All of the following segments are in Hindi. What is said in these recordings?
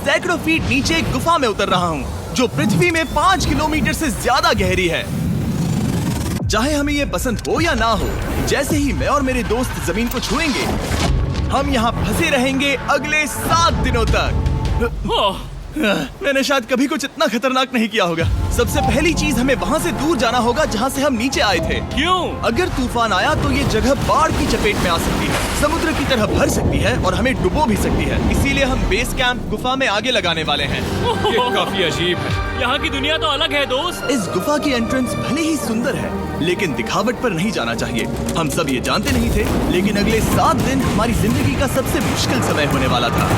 सैकड़ों फीट नीचे एक गुफा में उतर रहा हूँ जो पृथ्वी में 5 किलोमीटर से ज्यादा गहरी है। चाहे हमें ये पसंद हो या ना हो, जैसे ही मैं और मेरे दोस्त जमीन को छुएंगे, हम यहाँ फंसे रहेंगे अगले 7 दिनों तक। मैंने शायद कभी कुछ इतना खतरनाक नहीं किया होगा। सबसे पहली चीज, हमें वहाँ से दूर जाना होगा जहाँ से हम नीचे आए थे। क्यों? अगर तूफान आया तो ये जगह बाढ़ की चपेट में आ सकती है, समुद्र की तरह भर सकती है और हमें डुबो भी सकती है। इसीलिए हम बेस कैंप गुफा में आगे लगाने वाले हैं। ये काफी अजीब है। यहाँ की दुनिया तो अलग है दोस्त। इस गुफा की एंट्रेंस भले ही सुंदर है, लेकिन दिखावट पर नहीं जाना चाहिए। हम सब ये जानते नहीं थे, लेकिन अगले 7 दिन हमारी जिंदगी का सबसे मुश्किल समय होने वाला था।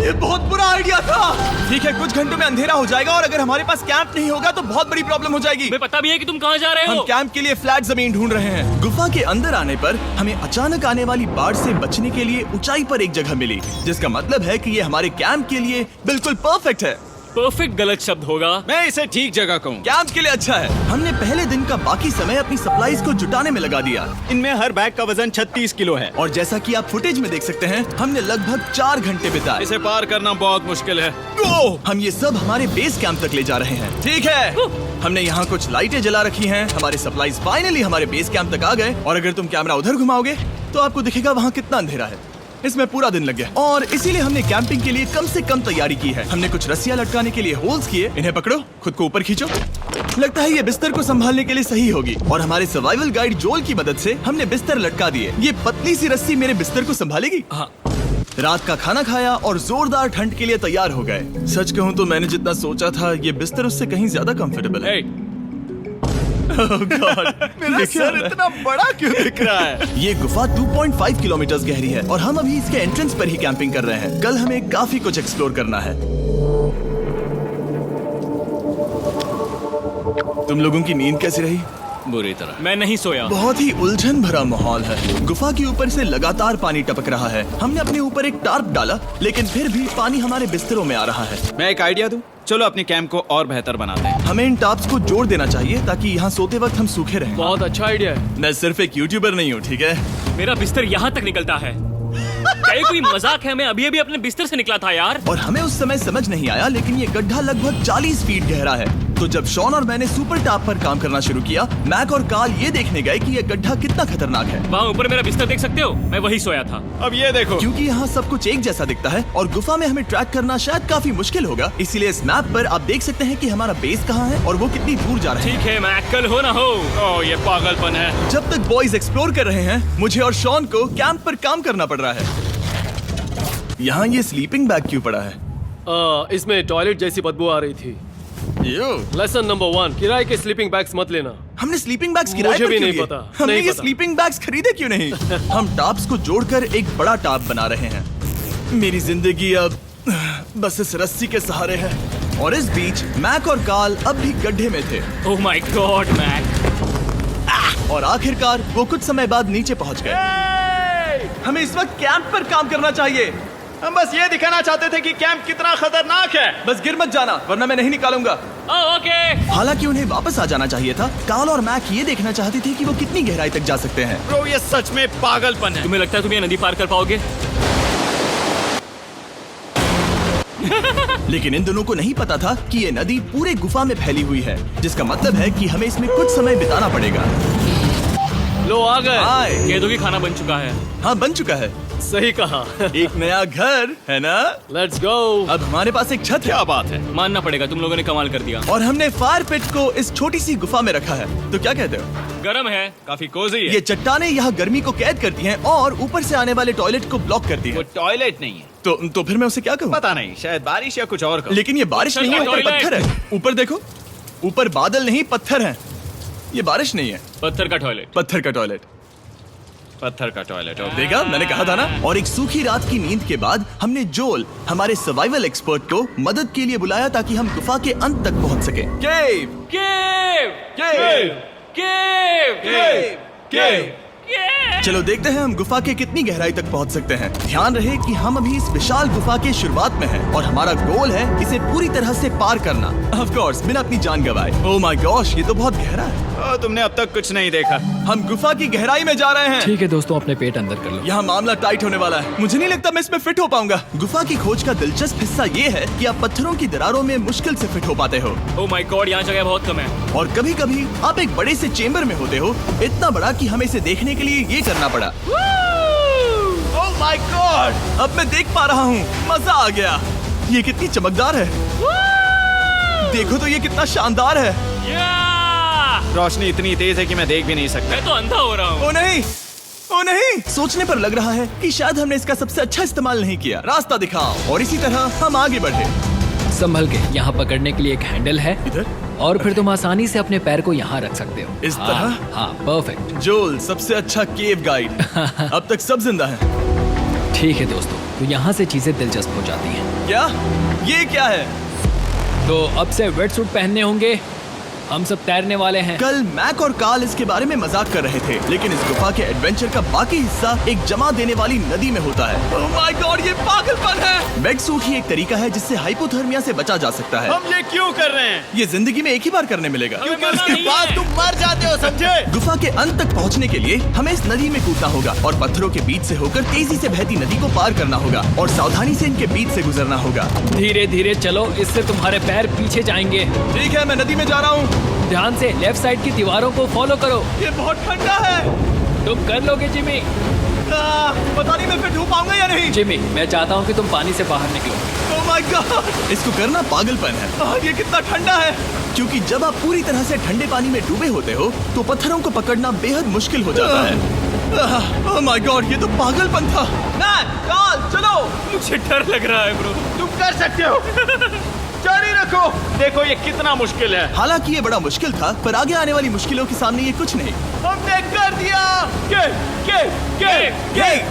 ये बहुत बुरा आइडिया था। ठीक है, कुछ घंटों में अंधेरा हो जाएगा और अगर हमारे पास कैंप नहीं होगा तो बहुत बड़ी प्रॉब्लम हो जाएगी। हमें पता भी है कि तुम कहाँ जा रहे हम हो। कैंप के लिए फ्लैट जमीन ढूंढ रहे हैं। गुफा के अंदर आने पर हमें अचानक आने वाली बाढ़ से बचने के लिए ऊंचाई पर एक जगह मिली, जिसका मतलब है कि ये हमारे कैंप के लिए बिल्कुल परफेक्ट है। परफेक्ट गलत शब्द होगा। मैं इसे ठीक जगह कहूँ। कैंप के लिए अच्छा है। हमने पहले दिन का बाकी समय अपनी सप्लाईज को जुटाने में लगा दिया। इनमें हर बैग का वजन 36 किलो है और जैसा कि आप फुटेज में देख सकते हैं, हमने लगभग 4 घंटे बिताए। इसे पार करना बहुत मुश्किल है। हम ये सब हमारे बेस कैंप तक ले जा रहे हैं। ठीक है, हमने यहाँ कुछ लाइटें जला रखी हैं। हमारे सप्लाईज फाइनली हमारे बेस कैंप तक आ गए और अगर तुम कैमरा उधर घुमाओगे तो आपको दिखेगा वहाँ कितना अंधेरा है। इसमें पूरा दिन लग गया और इसीलिए हमने कैंपिंग के लिए कम से कम तैयारी की है। हमने कुछ रस्सियां लटकाने के लिए होल्स किए। इन्हें पकड़ो, खुद को ऊपर खींचो। लगता है ये बिस्तर को संभालने के लिए सही होगी। और हमारे सर्वाइवल गाइड जोल की मदद से हमने बिस्तर लटका दिए। ये पतली सी रस्सी मेरे बिस्तर को संभालेगी। हाँ। रात का खाना खाया और जोरदार ठंड के लिए तैयार हो गए। सच कहूँ तो मैंने जितना सोचा था, ये बिस्तर उससे कहीं ज्यादा कंफर्टेबल है। Oh God, मेरा सर इतना बड़ा क्यों दिख रहा है? ये गुफा 2.5 किलोमीटर गहरी है और हम अभी इसके एंट्रेंस पर ही कैंपिंग कर रहे हैं। कल हमें काफी कुछ एक्सप्लोर करना है। तुम लोगों की नींद कैसी रही? बुरी तरह। मैं नहीं सोया। बहुत ही उलझन भरा माहौल है। गुफा के ऊपर से लगातार पानी टपक रहा है। हमने अपने ऊपर एक टार्प डाला, लेकिन फिर भी पानी हमारे बिस्तरों में आ रहा है। मैं एक आइडिया दूं? चलो अपने कैंप को और बेहतर बनाते हैं। हमें इन टार्प्स को जोड़ देना चाहिए ताकि यहाँ सोते वक्त हम सूखे रहें। बहुत अच्छा आइडिया है। मैं सिर्फ एक यूट्यूबर नहीं हूँ, ठीक है? मेरा बिस्तर यहाँ तक निकलता है। क्या ये कोई मजाक है? मैं अभी अभी अपने बिस्तर से निकला था यार। और हमें उस समय समझ नहीं आया, लेकिन ये गड्ढा लगभग 40 फीट गहरा है। तो जब शॉन और मैंने सुपर टाप पर काम करना शुरू किया, मैक और कार्ल ये देखने गए कि ये गड्ढा कितना खतरनाक है। वहाँ ऊपर मेरा बिस्तर देख सकते हो? मैं वही सोया था। अब ये देखो, क्योंकि यहाँ सब कुछ एक जैसा दिखता है और गुफा में हमें ट्रैक करना शायद काफी मुश्किल होगा, इसीलिए इस मैप पर आप देख सकते हैं कि हमारा बेस कहाँ है और वो कितनी दूर जा रहा है। ठीक है, मैं कल हो ना हो। ओह ये पागलपन है। जब तक बॉयज एक्सप्लोर कर रहे हैं, मुझे और शॉन को कैंप पर काम करना पड़ रहा है। यहाँ ये स्लीपिंग बैग क्यों पड़ा है? इसमें टॉयलेट जैसी बदबू आ रही थी। लेसन नंबर 1, किराए के स्लीपिंग बैग्स मत लेना। हमने स्लीपिंग बैग्स किराए मुझे पर भी क्यों नहीं लिए? पता, हमने नहीं ये पता। स्लीपिंग बैग्स खरीदे क्यों नहीं? हम टाप्स को जोड़कर एक बड़ा टाप बना रहे हैं। मेरी जिंदगी अब बस इस रस्सी के सहारे है। और इस बीच मैक और कार्ल अब भी गड्ढे में थे। Oh my God Mac. और आखिरकार वो कुछ समय बाद नीचे पहुंच गए। हमें इस वक्त कैंप पर काम करना चाहिए। हम बस ये दिखाना चाहते थे कि कैंप कितना खतरनाक है। बस गिर मत जाना, वरना मैं नहीं निकालूंगा। ओके। हालांकि उन्हें वापस आ जाना चाहिए था। कार्ल और मैक ये देखना चाहते थे कि वो कितनी गहराई तक जा सकते हैं। ब्रो ये सच में पागलपन है। तुम्हें लगता है तुम ये नदी पार कर पाओगे? लेकिन इन दोनों को नहीं पता था कि ये नदी पूरे गुफा में फैली हुई है, जिसका मतलब है कि हमें इसमें कुछ समय बिताना पड़ेगा। लो आ गए। हाय। कह दो कि खाना बन चुका है। हाँ, बन चुका है। सही कहा। एक नया घर है ना? Let's go. अब हमारे पास एक छत है। क्या बात है। मानना पड़ेगा, तुम लोगों ने कमाल कर दिया। और हमने फायर पिट को इस छोटी सी गुफा में रखा है। तो क्या कहते हो? गरम है। काफी कोजी है। ये चट्टानें यहाँ गर्मी को कैद करती हैं और ऊपर से आने वाले टॉयलेट को ब्लॉक करती वो हैं। टॉयलेट नहीं है। तो फिर मैं उसे क्या कहूँ? पता नहीं, शायद बारिश या कुछ और कहो। लेकिन ये बारिश नहीं है, ऊपर टॉयलेट। पत्थर है। ऊपर देखो, ऊपर बादल नहीं पत्थर है। ये बारिश नहीं है, पत्थर का टॉयलेट। पत्थर का टॉयलेट। पत्थर का टॉयलेट। देखा, मैंने कहा था ना। और एक सूखी रात की नींद के बाद हमने जोल, हमारे सर्वाइवल एक्सपर्ट को मदद के लिए बुलाया ताकि हम गुफा के अंत तक पहुंच सके। केव, केव, केव, केव, केव, केव। केव। चलो देखते हैं हम गुफा के कितनी गहराई तक पहुंच सकते हैं। ध्यान रहे कि हम अभी इस विशाल गुफा के शुरुआत में हैं और हमारा गोल है इसे पूरी तरह से पार करना। ऑफ कोर्स बिना अपनी जान गंवाए। ओह माय गॉश, ये तो बहुत गहरा है। तुमने अब तक कुछ नहीं देखा। हम गुफा की गहराई में जा रहे हैं। ठीक है दोस्तों, अपने पेट अंदर कर लो। यहाँ मामला टाइट होने वाला है। मुझे नहीं लगता मैं इसमें फिट हो पाऊंगा। गुफा की खोज का दिलचस्प हिस्सा ये है कि आप पत्थरों की दरारों में मुश्किल से फिट हो पाते हो ओह माय गॉड, यहाँ जगह बहुत कम है। और कभी कभी आप एक बड़े से चेम्बर में होते हो, इतना बड़ा कि हमें इसे देखने के लिए ये करना पड़ा। ओह माय गॉड, अब मैं देख पा रहा हूँ, मजा आ गया। ये कितनी चमकदार है। देखो तो ये कितना शानदार है। रोशनी इतनी तेज है कि मैं देख भी नहीं सकता। मैं तो अंधा हो रहा हूँ। ओ नहीं, ओ नहीं, सोचने पर लग रहा है कि शायद हमने इसका सबसे अच्छा इस्तेमाल नहीं किया। रास्ता दिखाओ। और इसी तरह हम आगे बढ़े। संभल के, यहाँ पकड़ने के लिए एक हैंडल है इधर और फिर तुम आसानी से अपने पैर को यहाँ रख सकते हो। इस हाँ, तरह? हाँ, परफेक्ट। जोल सबसे अच्छा केव गाइड। अब तक सब जिंदा हैं। ठीक है दोस्तों, तो यहाँ से चीजें दिलचस्प हो जाती हैं। क्या? ये क्या है? तो अब से वेट सूट पहनने होंगे। हम सब तैरने वाले हैं। कल मैक और कार्ल इसके बारे में मजाक कर रहे थे, लेकिन इस गुफा के एडवेंचर का बाकी हिस्सा एक जमा देने वाली नदी में होता है। ओह माय गॉड, ये पागलपन है। वेट सूट ही एक तरीका है जिससे हाइपोथर्मिया से बचा जा सकता है। हम ये क्यों कर रहे हैं? ये जिंदगी में एक ही बार करने मिलेगा। क्योंकि उसके बाद तुम मर जाते हो, समझे? गुफा के अंत तक पहुंचने के लिए हमें इस नदी में कूदना होगा और पत्थरों के बीच से होकर तेजी से बहती नदी को पार करना होगा और सावधानी से इनके बीच से गुजरना होगा। धीरे धीरे चलो, इससे तुम्हारे पैर पीछे जाएंगे। ठीक है, मैं नदी में जा रहा हूँ। ध्यान से लेफ्ट साइड की दीवारों को फॉलो करो। ये बहुत ठंडा है। तुम कर लोगे जिमी। पता नहीं मैं फिट हो पाऊंगा या नहीं। जिमी, मैं चाहता हूँ कि तुम पानी से बाहर निकलो। ओह माय गॉड, इसको करना पागलपन है। ये कितना ठंडा है। क्योंकि जब आप पूरी तरह से ठंडे पानी में डूबे होते हो तो पत्थरों को पकड़ना बेहद मुश्किल हो जाता है। ओह माय गॉड, ये तो पागलपन था। चलो। मुझे डर लग रहा है ब्रो। तुम कर सकते हो। जारी रखो। देखो ये कितना मुश्किल है। हालांकि ये बड़ा मुश्किल था, पर आगे आने वाली मुश्किलों के सामने ये कुछ नहीं। हमने कर दिया।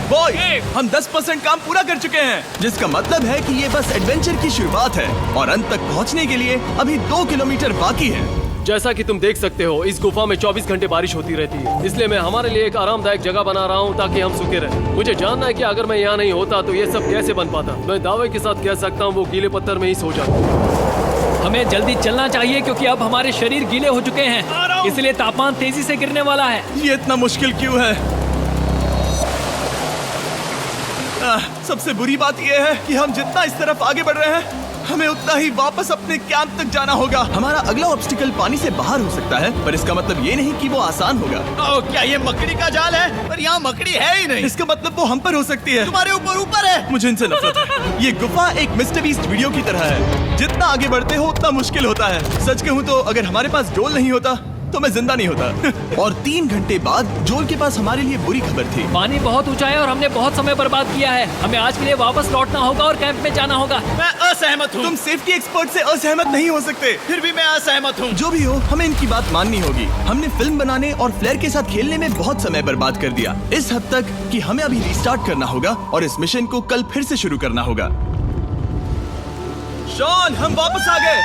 बॉय, हम 10% काम पूरा कर चुके हैं, जिसका मतलब है कि ये बस एडवेंचर की शुरुआत है और अंत तक पहुंचने के लिए अभी 2 किलोमीटर बाकी है। जैसा कि तुम देख सकते हो, इस गुफा में 24 घंटे बारिश होती रहती है, इसलिए मैं हमारे लिए एक आरामदायक जगह बना रहा हूँ ताकि हम सूखे रहें। मुझे जानना है कि अगर मैं यहाँ नहीं होता तो ये सब कैसे बन पाता। मैं दावे के साथ कह सकता हूँ वो गीले पत्थर में ही सो जाता। हमें जल्दी चलना चाहिए क्योंकि अब हमारे शरीर गीले हो चुके हैं, इसलिए तापमान तेजी से गिरने वाला है। ये इतना मुश्किल क्यों है? सबसे बुरी बात यह है कि हम जितना इस तरफ आगे बढ़ रहे हैं, हमें उतना ही वापस अपने कैंप तक जाना होगा। हमारा अगला ऑब्स्टिकल पानी से बाहर हो सकता है, पर इसका मतलब ये नहीं कि वो आसान होगा। क्या ये मकड़ी का जाल है? पर यहाँ मकड़ी है ही नहीं। इसका मतलब वो हम पर हो सकती है। तुम्हारे ऊपर है। मुझे इनसे नफरत है। ये गुफा एक मिस्टर बीस्ट वीडियो की तरह है। जितना आगे बढ़ते हो उतना मुश्किल होता है। सच कहूँ तो अगर हमारे पास जोल नहीं होता तो मैं जिंदा नहीं होता। और 3 घंटे बाद जोल के पास हमारे लिए बुरी खबर थी। पानी बहुत ऊंचा है और हमने बहुत समय बर्बाद किया है। हमें आज के लिए वापस लौटना होगा और कैंप में जाना होगा। मैं असहमत हूँ। तुम सेफ्टी एक्सपर्ट से असहमत नहीं हो सकते। फिर भी मैं असहमत हूँ। जो भी हो, हमें इनकी बात माननी होगी। हमने फिल्म बनाने और फ्लेयर के साथ खेलने में बहुत समय बर्बाद कर दिया, इस हद तक कि हमें अभी रिस्टार्ट करना होगा और इस मिशन को कल फिर से शुरू करना होगा। शॉन, हम वापस आ गए।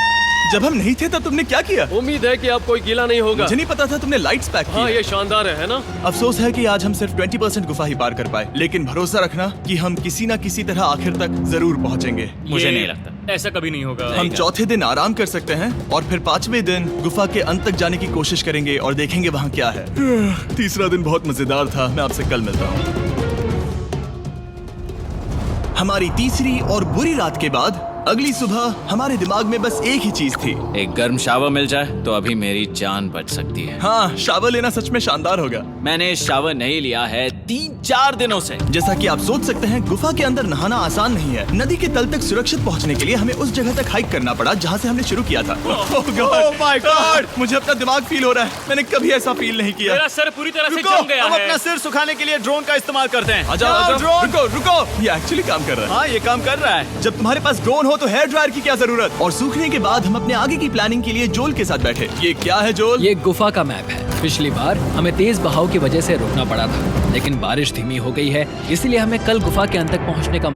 जब हम नहीं थे तब तुमने क्या किया? उम्मीद है कि अब कोई गीला नहीं होगा। मुझे नहीं पता था तुमने लाइट्स पैक की। हाँ, ये शानदार है ना? अफसोस है कि आज हम सिर्फ 20% गुफा ही पार कर पाए, लेकिन भरोसा रखना कि हम किसी न किसी तरह आखिर तक जरूर पहुंचेंगे। मुझे नहीं लगता ऐसा कभी नहीं होगा। हम चौथे दिन आराम कर सकते हैं और फिर 5वें दिन गुफा के अंत तक जाने की कोशिश करेंगे और देखेंगे वहाँ क्या है। तीसरा दिन बहुत मजेदार था। मैं आपसे कल मिलता हूँ। हमारी तीसरी और बुरी रात के बाद अगली सुबह हमारे दिमाग में बस एक ही चीज थी। एक गर्म शावर मिल जाए तो अभी मेरी जान बच सकती है। हाँ, शावर लेना सच में शानदार होगा। मैंने शावर नहीं लिया है 3-4 दिनों से। जैसा कि आप सोच सकते हैं, गुफा के अंदर नहाना आसान नहीं है। नदी के तल तक सुरक्षित पहुंचने के लिए हमें उस जगह तक हाइक करना पड़ा जहां से हमने शुरू किया था। Oh my God! मुझे अपना दिमाग फील हो रहा है। मैंने कभी ऐसा फील नहीं किया। मेरा सर पूरी तरह से रुको, जम गया हम है। अपना सिर सुखाने के लिए ड्रोन का इस्तेमाल करते हैं। आजाओ, ड्रोन। रुको। ये एक्चुअली काम कर रहा है। हाँ, ये काम कर रहा है। जब तुम्हारे पास ड्रोन हो तो हेयर ड्रायर की क्या जरूरत। और सूखने के बाद हम अपने आगे की प्लानिंग के लिए जोल के साथ बैठे। ये क्या है जोल? ये गुफा का मैप है। पिछली बार हमें तेज बहाव की वजह से रुकना पड़ा था, लेकिन बारिश धीमी हो गई है, इसलिए हमें कल गुफा के अंत तक पहुंचने का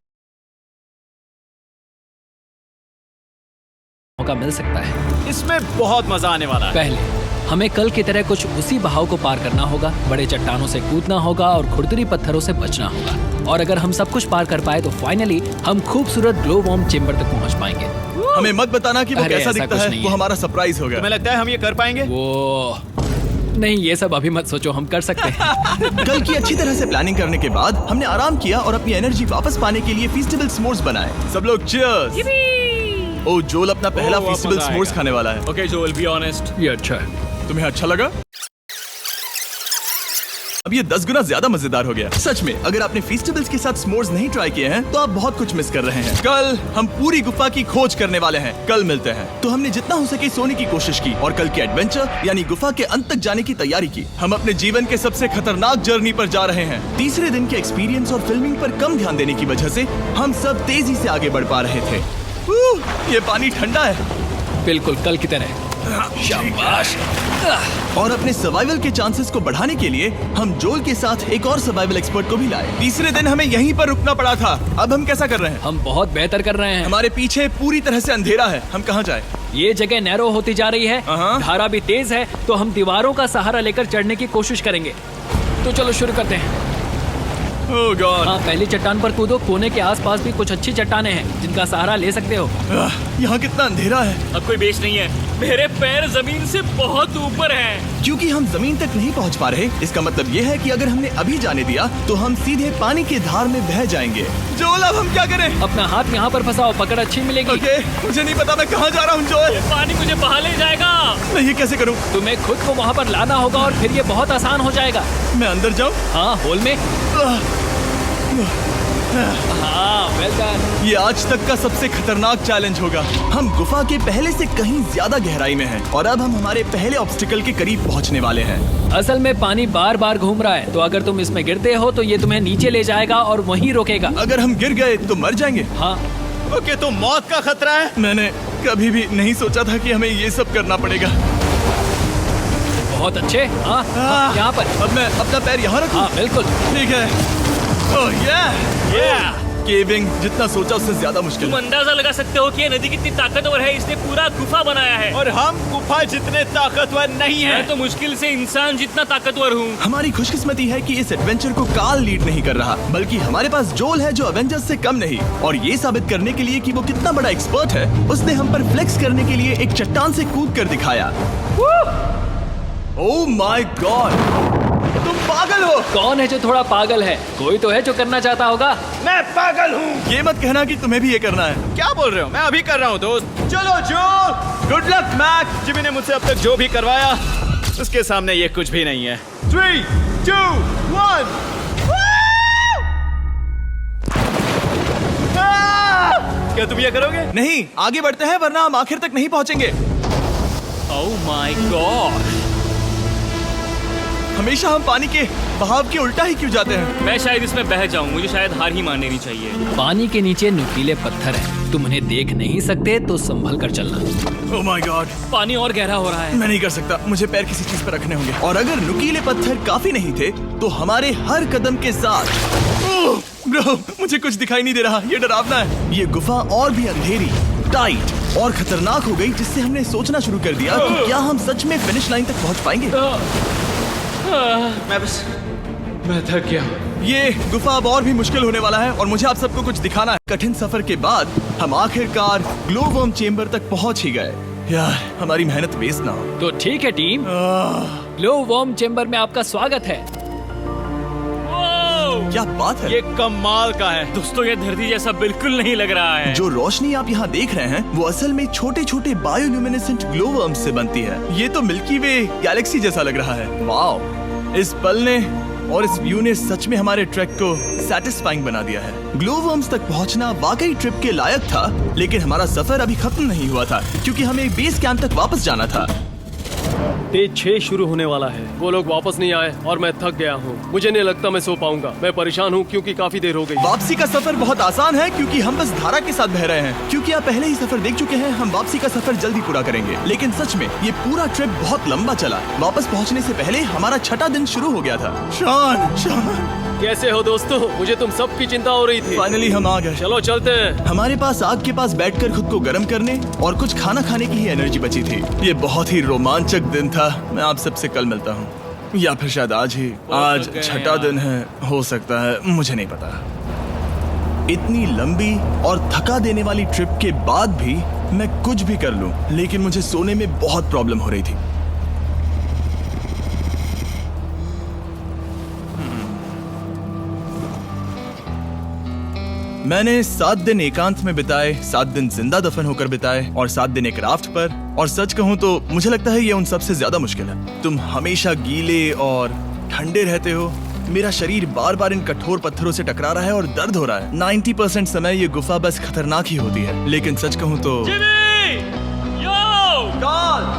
मौका मिल सकता है। इसमें बहुत मजा आने वाला है। पहले हमें कल की तरह कुछ उसी बहाव को पार करना होगा, बड़े चट्टानों से कूदना होगा और खुरदुरी पत्थरों से बचना होगा। और अगर हम सब कुछ पार कर पाए तो फाइनली हम खूबसूरत ग्लो वॉर्म चेम्बर तक पहुंच पाएंगे। हमें मत बताना कि वो अरे, कैसा ऐसा दिखता कुछ है, नहीं वो है। हमारा सरप्राइज होगा। तुम्हें लगता है हम ये कर पाएंगे? वो नहीं, ये सब अभी मत सोचो, हम कर सकते हैं। कल की अच्छी तरह से प्लानिंग करने के बाद हमने आराम किया और अपनी एनर्जी वापस पाने के लिए फेस्टिवल स्मोर्स बनाए। सब लोग चीयर्स। ओ, जोल अपना पहला अब फेस्टिवल मजा स्मोर्स आएगा। खाने वाला है। ओके जोल, बी ऑनेस्ट। ये अच्छा है। तुम्हें अच्छा लगा? अब ये 10 गुना ज्यादा मजेदार हो गया। सच में, अगर आपने फेस्टिवल्स के साथ स्मोर्स नहीं ट्राई किए हैं तो आप बहुत कुछ मिस कर रहे हैं। कल हम पूरी गुफा की खोज करने वाले हैं। कल मिलते हैं। तो हमने जितना हो सके सोने की कोशिश की और कल के एडवेंचर यानी गुफा के अंत तक जाने की तैयारी की। हम अपने जीवन के सबसे खतरनाक जर्नी पर जा रहे हैं। तीसरे दिन के एक्सपीरियंस और फिल्मिंग पर कम ध्यान देने की वजह से हम सब तेजी से आगे बढ़ पा रहे थे। ये पानी ठंडा है। बिल्कुल कल की तरह। शाबाश। और अपने सर्वाइवल के चांसेस को बढ़ाने के लिए हम जोल के साथ एक और सर्वाइवल एक्सपर्ट को भी लाए। तीसरे दिन हमें यहीं पर रुकना पड़ा था। अब हम कैसा कर रहे हैं? हम बहुत बेहतर कर रहे हैं। हमारे पीछे पूरी तरह से अंधेरा है। हम कहाँ जाए? ये जगह नैरो होती जा रही है, धारा भी तेज है, तो हम दीवारों का सहारा लेकर चढ़ने की कोशिश करेंगे। तो चलो शुरू करते हैं। ओह गॉड। हाँ, पहली चट्टान पर कूदो। कोने के आसपास भी कुछ अच्छी चट्टानें हैं जिनका सहारा ले सकते हो। यहाँ कितना अंधेरा है। अब कोई बेस नहीं है। मेरे पैर जमीन से बहुत ऊपर हैं। क्योंकि हम जमीन तक नहीं पहुँच पा रहे, इसका मतलब ये है कि अगर हमने अभी जाने दिया तो हम सीधे पानी की धार में बह जाएंगे। जोल, अब हम क्या करें? अपना हाथ यहाँ पर फंसाओ, पकड़ अच्छी मिलेगी। ओके, मुझे नहीं पता मैं कहाँ जा रहा हूँ जोल। पानी मुझे बहा ले जाएगा। मैं ये कैसे करूँ? तुम्हें खुद को वहाँ पर लाना होगा और फिर ये बहुत आसान हो जाएगा। मैं अंदर जाऊँ? हाँ, होल में। हाँ, वेल डन। ये आज तक का सबसे खतरनाक चैलेंज होगा। हम गुफा के पहले से कहीं ज्यादा गहराई में हैं और अब हम हमारे पहले ऑब्स्टिकल के करीब पहुंचने वाले हैं। असल में पानी बार बार घूम रहा है, तो अगर तुम इसमें गिरते हो तो ये तुम्हें नीचे ले जाएगा और वहीं रोकेगा। अगर हम गिर गए तो मर जाएंगे। हाँ, ओके, तो मौत का खतरा है। मैंने कभी भी नहीं सोचा था कि हमें ये सब करना पड़ेगा। बहुत अच्छे। हाँ, हाँ, यहाँ पर। अब मैं अपना पैर यहाँ रखूं? हाँ, बिल्कुल। ठीक है। ओह yeah! केविंग जितना सोचा उससे ज्यादा मुश्किल तुम है। अंदाजा लगा सकते हो कि ये नदी कितनी ताकतवर है। इसने पूरा गुफा बनाया है। और हम गुफा जितने ताकतवर नहीं मैं है। तो मुश्किल से इंसान जितना ताकतवर हूँ। हमारी खुशकिस्मती है कि इस एडवेंचर को काल लीड नहीं कर रहा, बल्कि हमारे पास जोल है जो अवेंजर्स से कम नहीं। और ये साबित करने के लिए कि वो कितना बड़ा एक्सपर्ट है, उसने हम पर फ्लेक्स करने के लिए एक चट्टान से कूद कर दिखाया। ओह माय गॉड, तुम पागल हो। कौन है जो थोड़ा पागल है? कोई तो है जो करना चाहता होगा। मैं पागल हूँ। ये मत कहना कि तुम्हें भी ये करना है। क्या बोल रहे हो? मैं अभी कर रहा हूँ दोस्त। चलो जो, गुड लक मैक। जिमी ने मुझसे अब तक जो भी करवाया उसके सामने ये कुछ भी नहीं है। 3, 2, 1। क्या तुम ये करोगे? नहीं, आगे बढ़ते हैं वरना हम आखिर तक नहीं पहुंचेंगे। ओह माय गॉड। हमेशा हम पानी के बहाव के उल्टा ही क्यों जाते हैं? मैं शायद इसमें बह जाऊं। मुझे शायद हार ही मान लेनी चाहिए। पानी के नीचे नुकीले पत्थर हैं। तुम उन्हें देख नहीं सकते तो संभल कर चलना। ओह माय गॉड, पानी और गहरा हो रहा है। मैं नहीं कर सकता। मुझे पैर किसी चीज पर रखने होंगे। और अगर नुकीले पत्थर काफी नहीं थे तो हमारे हर कदम के साथ ओह ब्रो, मुझे कुछ दिखाई नहीं दे रहा। ये डरावना है। ये गुफा और भी अंधेरी, टाइट और खतरनाक हो गई, जिससे हमने सोचना शुरू कर दिया कि क्या हम सच में फिनिश लाइन तक पहुंच पाएंगे। मैं थक गया। ये गुफा अब और भी मुश्किल होने वाला है और मुझे आप सबको कुछ दिखाना है। कठिन सफर के बाद हम आखिरकार ग्लो वर्म चेम्बर तक पहुंच ही गए। यार, हमारी मेहनत वेस्ट ना हो। तो ठीक है टीम, ग्लो वॉर्म चेम्बर में आपका स्वागत है। क्या बात है? ये कमाल का है। दोस्तों, ये धरती जैसा बिल्कुल नहीं लग रहा है। जो रोशनी आप यहाँ देख रहे हैं वो असल में छोटे छोटे बायोल्यूमिनेसेंट ग्लो वर्म्स से बनती है। ये तो मिल्की वे गैलेक्सी जैसा लग रहा है। वाओ, इस पल ने और इस व्यू ने सच में हमारे ट्रैक को सैटिस्फाइंग बना दिया है। ग्लो वर्म्स तक पहुंचना वाकई ट्रिप के लायक था, लेकिन हमारा सफर अभी खत्म नहीं हुआ था क्योंकि हमें बेस कैंप तक वापस जाना था। डे 6 शुरू होने वाला है। वो लोग वापस नहीं आए और मैं थक गया हूँ। मुझे नहीं लगता मैं सो पाऊंगा। मैं परेशान हूँ क्योंकि काफी देर हो गई। वापसी का सफर बहुत आसान है क्योंकि हम बस धारा के साथ बह रहे हैं। क्योंकि आप पहले ही सफर देख चुके हैं, हम वापसी का सफर जल्दी पूरा करेंगे। लेकिन सच में ये पूरा ट्रिप बहुत लंबा चला। वापस पहुंचने से पहले हमारा छठा दिन शुरू हो गया था। शान, कैसे हो दोस्तों? मुझे तुम सबकी चिंता हो रही थी। फाइनली हम आ गए। चलो चलते हैं। हमारे पास आग के पास बैठकर खुद को गर्म करने और कुछ खाना खाने की ही एनर्जी बची थी। ये बहुत ही रोमांचक दिन था। मैं आप सबसे कल मिलता हूँ, या फिर शायद आज ही। आज छठा दिन है, हो सकता है, मुझे नहीं पता। इतनी लंबी और थका देने वाली ट्रिप के बाद भी मैं कुछ भी कर लूं, लेकिन मुझे सोने में बहुत प्रॉब्लम हो रही थी। मैंने 7 दिन एकांत में बिताए, 7 दिन जिंदा दफन होकर बिताए और 7 दिन एक राफ्ट पर। और सच कहूं तो मुझे लगता है ये उन सबसे ज्यादा मुश्किल है। तुम हमेशा गीले और ठंडे रहते हो। मेरा शरीर बार बार इन कठोर पत्थरों से टकरा रहा है और दर्द हो रहा है। 90% समय ये गुफा बस खतरनाक ही होती है, लेकिन सच कहूं तो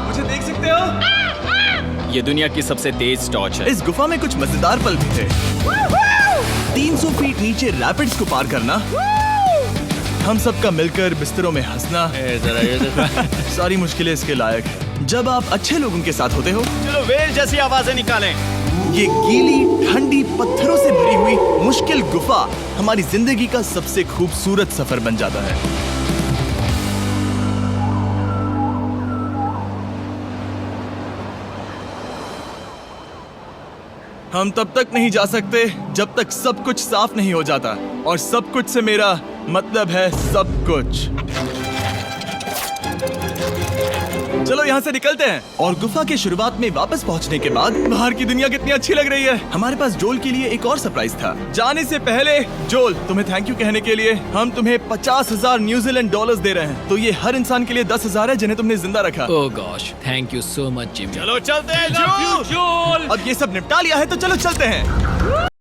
मुझे देख सकते हो? ये दुनिया की सबसे तेज टॉर्च है। इस गुफा में कुछ मजेदार पल भी थे। 300 फीट नीचे रैपिड्स को पार करना, हम सबका मिलकर बिस्तरों में हंसना, सारी मुश्किलें इसके लायक है जब आप अच्छे लोगों के साथ होते हो। चलो वेल जैसी आवाजें निकालें। ये गीली ठंडी पत्थरों से भरी हुई मुश्किल गुफा हमारी जिंदगी का सबसे खूबसूरत सफर बन जाता है। हम तब तक नहीं जा सकते जब तक सब कुछ साफ नहीं हो जाता, और सब कुछ से मेरा मतलब है सब कुछ। चलो यहाँ से निकलते हैं। और गुफा के शुरुआत में वापस पहुँचने के बाद बाहर की दुनिया कितनी अच्छी लग रही है। हमारे पास जोल के लिए एक और सरप्राइज था। जाने से पहले जोल, तुम्हें थैंक यू कहने के लिए हम तुम्हें 50,000 न्यूजीलैंड डॉलर्स दे रहे हैं। तो ये हर इंसान के लिए 10,000 है जिन्हें तुमने जिंदा रखा। Oh gosh, thank you so much Jimmy. चलो चलते हैं जोल। जोल अब ये सब निपटा लिया है तो चलो चलते हैं।